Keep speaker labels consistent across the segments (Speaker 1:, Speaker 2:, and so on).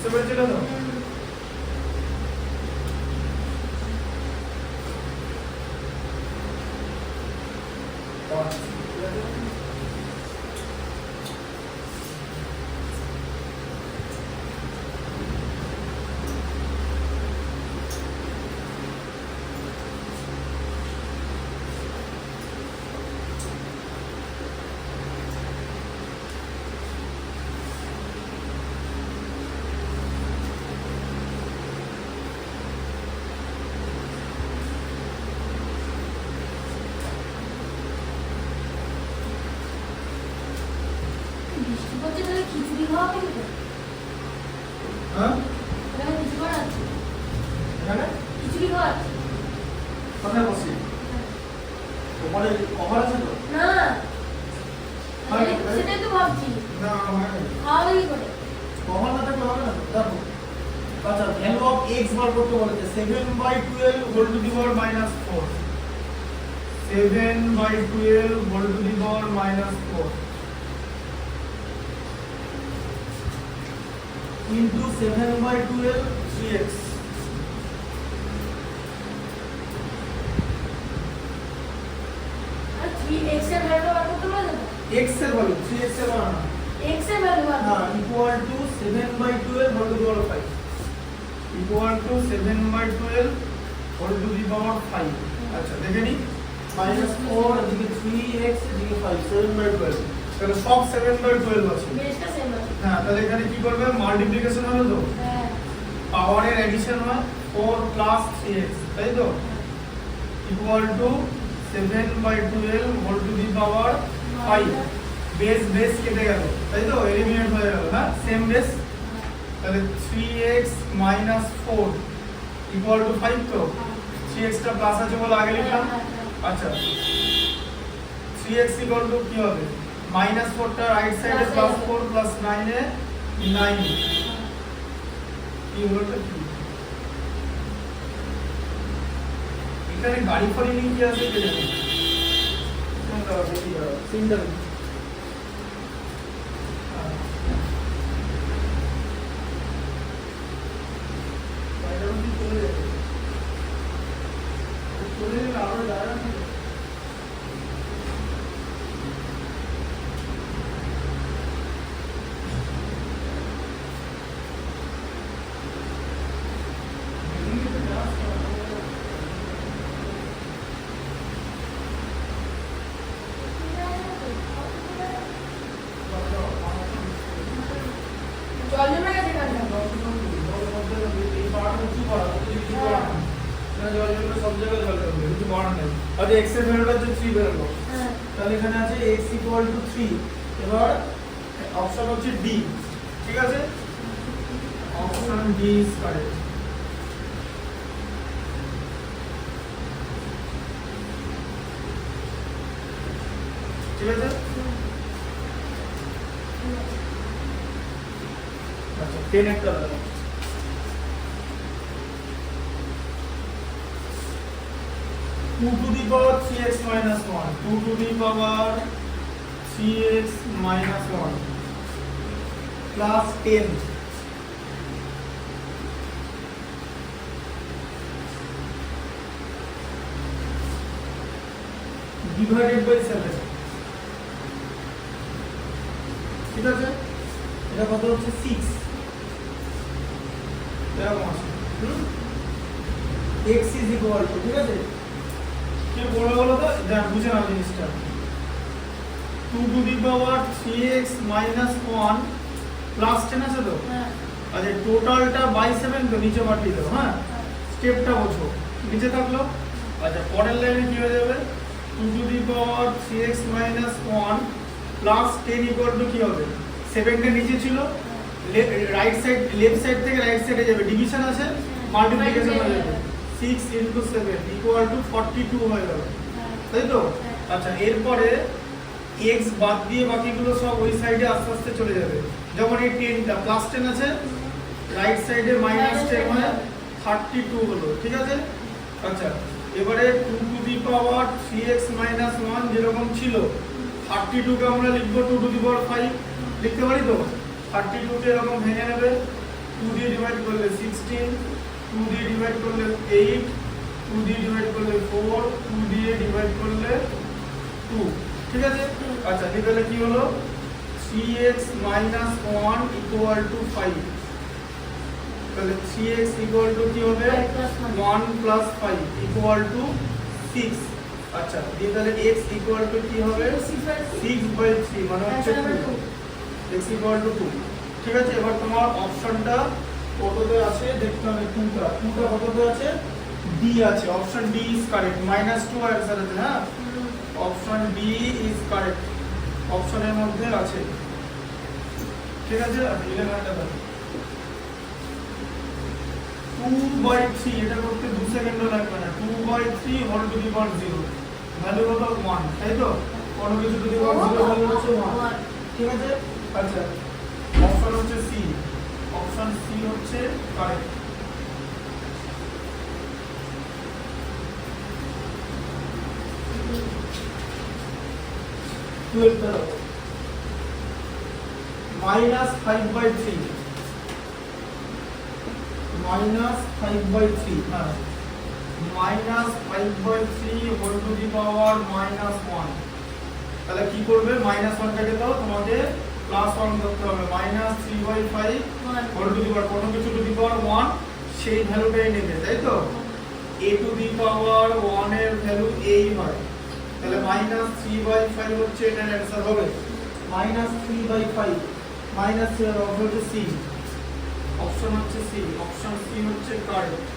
Speaker 1: বুঝতে পেরেছিলে তো?
Speaker 2: খিচুড়ি খাওয়া হবে
Speaker 1: হ্যাঁ
Speaker 2: এখানে কিছু করাচ্ছে
Speaker 1: এখানে
Speaker 2: খিচুড়ি খাওয়াচ্ছে
Speaker 1: কোথায় বসি ওখানে কভার আছে তো
Speaker 2: না সেটাই তো ভাবছি
Speaker 1: না হয়
Speaker 2: খাওয়াবে কি করে
Speaker 1: কভার না থাকলে হবে না তো দেখো আচ্ছা ভ্যালু অফ x বার করতে বলেছে 7/12 whole to the power -4 7/12 whole to the power -4 into 7/12 3x
Speaker 2: আর 3x এর ভ্যালু বার করতে পারবে না
Speaker 1: x এর ভ্যালু 3x এর ভ্যালু না
Speaker 2: x এর ভ্যালু বার
Speaker 1: হ্যাঁ equal to 7/12 whole to the power 5 equal to 7/12 whole to the power 5 আচ্ছা দেখে নি -4 এদিকে 3x এদিকে 5 7/12 তাহলে সব 7/12 আছে
Speaker 2: বেসটা সেম আছে
Speaker 1: হ্যাঁ তাহলে এখানে কি করবে মাল্টিপ্লিকেশন হবে তো
Speaker 2: হ্যাঁ
Speaker 1: পাওয়ারের এডিশন হয় 4 প্লাস 3x তাই তো equal to 7/12 whole to the power 5 base base কেটে গেল তাই তো এলিমিনেট হয়ে গেল হ্যাঁ সেম বেস তাহলে 3x 4 ইকুয়াল টু 5 তো 3x টা প্লাস আছে বলে আগে লিখলাম আচ্ছা 3x ইকুয়াল টু কি হবে -4 টা রাইট সাইডে +4 + 9 এ 9 কি হলো কি এখানে গাড়ি ফাড়ি নিয়ে কি আছে কে জানে কোনটা বেশি বড় সিঙ্গেল
Speaker 2: জল জমে গেছে কালকে
Speaker 1: সব জায়গায় জল জমবে কিছু করার নেই আচ্ছা x এর ভ্যালুটা হচ্ছে 3 বেরোলো
Speaker 2: হ্যাঁ
Speaker 1: তাহলে এখানে আছে x 3 এবার অপশন হচ্ছে d ঠিক আছে অপশন d ইজ কারেক্ট ঠিক আছে আচ্ছা 10 একটা দাও 2 to the power 3x minus 1 2 to the power 3x minus 1 plus 10 divided by 7 ঠিক আছে এটা কত হচ্ছে 6 এরকম আছে x is equal to ঠিক আছে কে বলে বলো তো দেখ বুঝে নাও জিনিসটা 2 to the power 3x minus 1 plus 10 আছে তো
Speaker 2: হ্যাঁ
Speaker 1: আচ্ছা টোটালটা বাই 7 তো নিচে পাঠিয়ে দাও হ্যাঁ স্টেপটা বোঝো নিচে থাকলো আচ্ছা পরের লাইনে কি হয়ে যাবে 2 to the power 3x minus 1 plus 10 equal to কি হবে 7 টা নিচে ছিল রাইট সাইড লেফট সাইড থেকে রাইট সাইডে যাবে ডিভিশন আছে মাল্টিপ্লিকেশন হয়ে যাবে 6 into 7 equal to 42 হয়ে গেল তাই তো আচ্ছা এরপরে x বাদ দিয়ে বাকিগুলো সব ওই সাইডে আস্তে আস্তে চলে যাবে যেমন এই 10 টা প্লাস 10 আছে রাইট সাইডে মাইনাস 10 হয় 32 হলো ঠিক আছে আচ্ছা এবারে 2 to the power 3x minus 1 যেরকম ছিল 32 কে আমরা লিখব 2 to the power 5 লিখতে পারি তো 32 কে এরকম ভেঙে নেবে 2 দিয়ে ডিভাইড করলে 16, 2 দিয়ে ডিভাইড করলে 8, 2 দিয়ে ডিভাইড করলে 4, 2 দিয়ে ডিভাইড করলে 2। ঠিক আছে? আচ্ছা তাহলে কি হলো 3x - 1 = 5। তাহলে 3x = কি হবে 1 + 5 = 6। আচ্ছা তাহলে x = কি হবে 6/3 মানে হচ্ছে 2। x = 2। ঠিক আছে, এবার তোমার অপশনটা কততে আছে দেখতে হবে। 2টা কততে আছে, D আছে। Option D is correct. -2 answer আছে। হ্যাঁ, অপশন D ইজ কারেক্ট, অপশনের মধ্যে আছে। ঠিক আছে, ইলেভেনটা দেখো 2/3, এটা করতে 2 সেকেন্ডও লাগবে না। 2/3 whole to the power 0, value হলো 1, তাই তো? কোনো কিছু টু দি পাওয়ার 0 ভ্যালু হচ্ছে 1। ঠিক আছে, আচ্ছা অপশন হচ্ছে সি, অপশন সি হচ্ছে কারেক্ট। -5/3 -5/3 হ্যাঁ, -5/3 হোল টু দি পাওয়ার -1। তাহলে কি করবে, -1টাকে দাও, তোমাকে +1 করতে হবে। -3/5 হোল টু দি পাওয়ার কোনো কিছু টু দি পাওয়ার 1 সেই ভ্যালুটাই নেবে, তাই তো? a টু দি পাওয়ার 1 এর ভ্যালু এই হয়, তাহলে -3/5 হচ্ছে এটার অ্যানসার হবে। -3/5 -3 অপশন হচ্ছে সি, অপশন হচ্ছে সি, অপশন সি হচ্ছে কারেক্ট।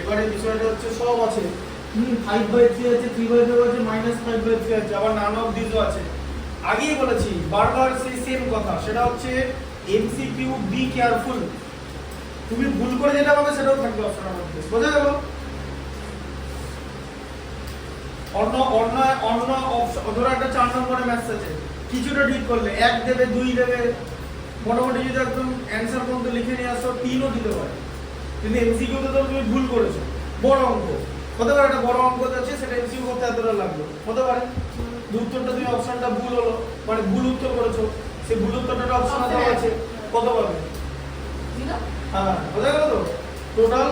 Speaker 1: এবারে বিষয়টা হচ্ছে সব আছে, 5/3 আছে, 3/5 আছে, -5/3 আছে, আবার নান অফ দিসও আছে। আগেই বলেছি বারবার সেই সেম কথা, সেটা হচ্ছে এমসিকিউ বি কেয়ারফুল। তুমি ভুল করে যেটা পাবে সেটাও থাকবে অপশনের মধ্যে, বোঝা গেল? অন্য অপশন, ধরো একটা 4 নম্বরের ম্যাথস আছে, কিছুটা ঠিক করলে 1 দেবে, 2 দেবে, মোটামুটি যদি একদম অ্যানসার পর্যন্ত লিখে নিয়ে আসো 3ও দিতে পারে। কিন্তু এমসিকিউ তে তো তুমি ভুল করেছো, বড় অঙ্ক হতে পারে, একটা বড় অঙ্ক আছে সেটা এমসিকিউ করতে এতটা লাগলো, হতে পারে। উত্তরটা তুমি অপশনটা ভুল হলো, মানে ভুল উত্তর করেছো, সেই ভুল উত্তরটা অপশনে দেওয়া আছে, কত পাবে?
Speaker 2: 0।
Speaker 1: হ্যাঁ, বোঝা গেল তো? টোটাল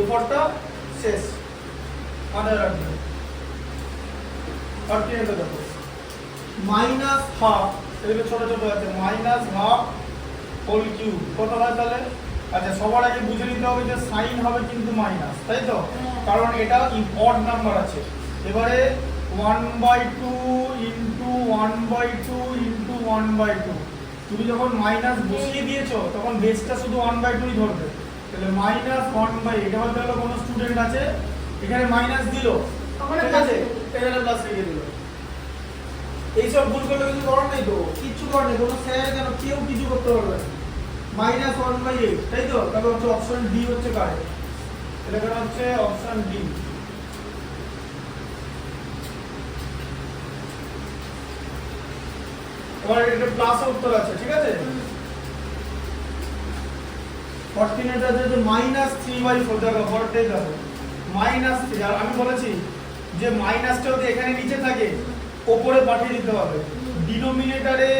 Speaker 1: এফর্টটা শেষ। আদার রাখবে 38 দেখো -1/2, এদিকে ছোট ছোট আছে, -1/2 হোল কিউব কত হয় তাহলে? আচ্ছা সবার আগে বুঝে নিতে হবে যে সাইন হবে কিন্তু মাইনাস, তাই তো? কারণ এটা অড নাম্বার আছে। এবারে 1/2 ইনটু 1/2 ইনটু 1/2, তুমি যখন মাইনাস বসিয়ে দিয়েছো তখন বেসটা শুধু 1/2ই ধরবে। তাহলে -1/8, এটা বলতে হলো কোনো স্টুডেন্ট আছে এখানে মাইনাস দিল, ঠিক আছে, এখানে প্লাস লিখে দিল। এইসব ভুল করলে কিছু করার নেই তো, কিচ্ছু করার নেই, কোনো স্যার কেন কেউ কিছু করতে পারবে না। -1/8, তাই তো? তাহলে হচ্ছে অপশন ডি হচ্ছে কারেক্ট। এখানে হচ্ছে অপশন ডি। এবার এটা প্লাস উত্তর আছে, ঠিক আছে? 48 আছে যে -3/4, দেখো পরেরটাই দেখো -3। আর আমি বলেছি যে মাইনাসটা যদি এখানে নিচে থাকে উপরে পাঠিয়ে দিতে হবে ডিনোমিনেটরে।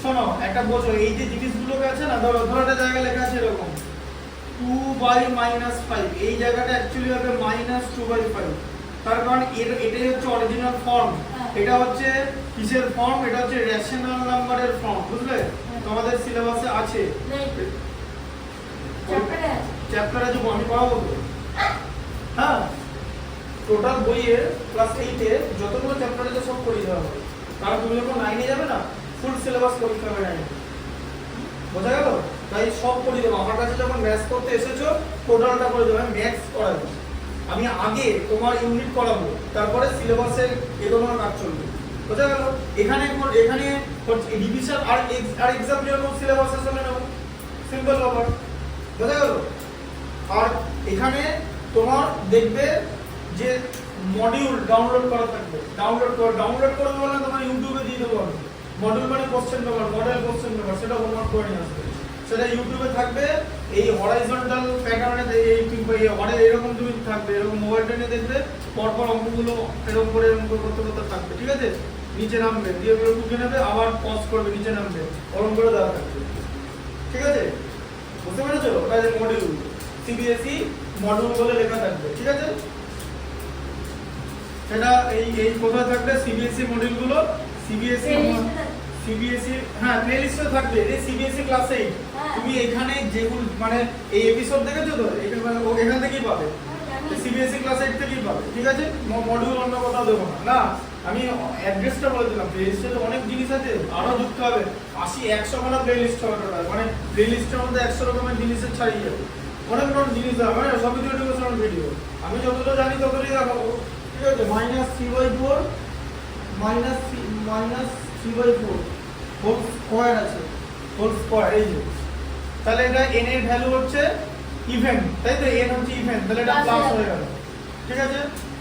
Speaker 1: শোনো একটা বোঝো, এই যে জিনিসগুলোকে আছে না, ধরো একটা জায়গায় লেখা আছে এরকম 2/-5, এই জায়গাটা অ্যাকচুয়ালি হবে -2/5, তার কারণ এটাই হচ্ছে অরিজিনাল ফর্ম। এটা হচ্ছে কিসের ফর্ম? এটা হচ্ছে রেশনাল নাম্বারের ফর্ম, বুঝলে? তোমাদের সিলেবাসে আছে, চ্যাপ্টারে যে আমি পড়াবো তো। হ্যাঁ, টোটাল বইয়ে ক্লাস 8 এ যতগুলো চ্যাপ্টার আছে সব পড়িয়ে দেওয়া হবে, কারণ তুমি যখন 9 এ যাবে না, ফুল সিলেবাস পরীক্ষা হবে 9 এ, বোঝা গেল? তাই সব পড়িয়ে দেবো। আমার কাছে যখন ম্যাথস করতে এসেছো টোটালটা করে দেবো, আমি ম্যাথস করাবো, আমি আগে তোমার ইউনিট করাবো, তারপরে সিলেবাসের এগোনোর কাজ চলবে, বোঝা গেল? এখানে রিভিশন আর এক্সাম জন্য সিলেবাস আসলে নেবো, সিম্পল ব্যাপার, বোঝা গেল? আর এখানে তোমার দেখবে যে মডিউল ডাউনলোড করা থাকবে, ডাউনলোড করে দেবো না, তোমার ইউটিউবে দিয়ে দেবো আমি। মডিউল মানে question paper, model question paper, সেটা হোমওয়ার্ক করে নিয়ে আসবে, সেটা ইউটিউবে থাকবে। এই হরাইজন্টাল প্যাটার্নে এরকম তুমি থাকবে, এরকম মোবাইলটা নিয়ে দেখবে, পরপর অঙ্কগুলো এরকম করে করতে করতে থাকবে, ঠিক আছে? নিচে নামবে, দিয়ে টুকে নেবে, আবার পজ করবে, নিচে নামবে, ওরকম করে দেওয়া থাকবে, ঠিক আছে? বুঝতে পেরেছো? ওটা যে মডিউল, সিবিএসই মডিউল বলে লেখা থাকবে, ঠিক আছে? সেটা এই কোথায় থাকবে? সিবিএসই মডিউলগুলো, সিবিএসই সিবিএসই হ্যাঁ প্লে লিস্টে থাকবে। এই সিবিএসই ক্লাস 8 তুমি এখানে যেগুলো মানে এই এপিসোড দেখেছো তো, এখান থেকেই পাবে, সিবিএসই ক্লাস 8 থেকেই পাবে, ঠিক আছে? মডিউল অন্য কোথাও দেবো না। না আমি অ্যাড্রেসটা বলে দিলাম, প্লে লিস্টে তো অনেক জিনিস আছে, আরো যুক্ত হবে, 80-100 খানা প্লে লিস্ট হবে টোটাল, মানে প্লে লিস্টের মধ্যে 100 রকমের জিনিসের ছাড়িয়ে যাবে, অনেক রকম জিনিস হবে, মানে সব এডুকেশনাল ভিডিও। আমি যতটা জানি ততটাই দেখাবো, ঠিক আছে? -3/4 -3/4 হোল স্কয়ার আছে, হোল স্কয়ার এই যে, তাহলে এটা n এর ভ্যালু হচ্ছে ইভেন্ট, তাই তো? n হচ্ছে ইভেন্ট, তাহলে এটা প্লাস হয়ে গেল, ঠিক আছে?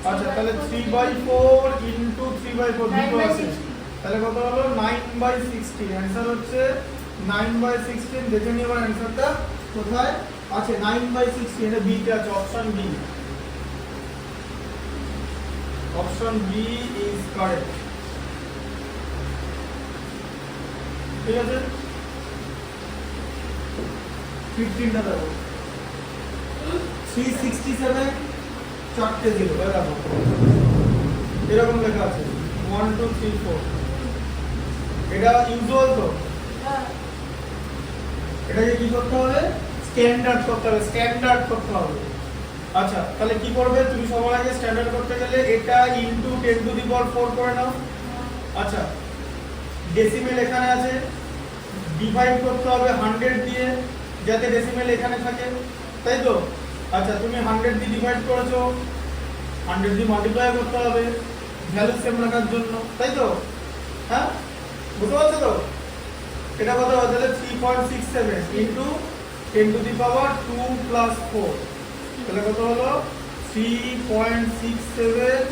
Speaker 1: আচ্ছা তাহলে 3/4 ইনটু 3/4 দুটো আছে, তাহলে কত হলো? 9/16। অ্যানসার হচ্ছে 9/16। দেখে নিই আমার অ্যানসারটা কোথায় আছে। 9/16 এটা বি তে আছে, option B. Option B is correct, ঠিক আছে? 15টা দেখো, 367 চারটে জিরো, দেখো এরকম লেখা আছে 1 2 3 4। এটা ইউজুয়াল তো, এটাকে কি করতে হবে? স্ট্যান্ডার্ড করতে হবে, স্ট্যান্ডার্ড করতে হবে। আচ্ছা তাহলে কি করবে তুমি? সবার আগে স্ট্যান্ডার্ড করতে গেলে এটা ইনটু 10 টু দি পাওয়ার 4 করে নাও। আচ্ছা ডেসিমেল এখানে আছে, ডিভাইড করতে হবে 100 দিয়ে, যাতে ডেসিমেল এখানে থাকে, তাই তো? আচ্ছা তুমি 100 দিয়ে ডিভাইড করেছো, 100 দিয়ে মাল্টিপ্লাই করতে হবে ভ্যালু সেম রাখার জন্য, তাই তো? হ্যাঁ বুঝতে পারছো তো? এটা কত হবে? তাহলে 3.67 into 10 two the power 2 plus 4, তাহলে কত হলো? 3.67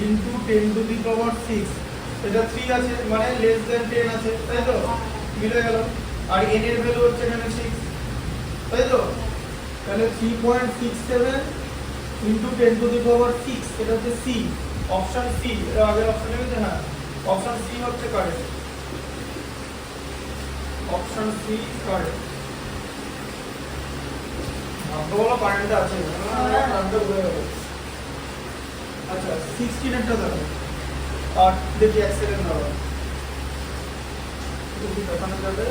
Speaker 1: ইনটু 10 টু দি পাওয়ার 6। এটা 3 আছে মানে লেস দেন 10 আছে, তাই তো? মিলে গেল। আর n এর ভ্যালু হচ্ছে এখানে 6, তাই তো? তাহলে 3.67 ইনটু 10 টু দি পাওয়ার 6, এটা হচ্ছে সি, অপশন সি। এর আগের অপশনে আছে, হ্যাঁ অপশন সি হচ্ছে কারেক্ট, অপশন সি কারেক্ট। ভাবতে বলো কারেন্টটা আছে, কারেন্টটা উড়ে গেল। আচ্ছা 16 এরটা দেখো, আর দেখি এক সেকেন্ড দাও, দেখি দেখানো যাবে।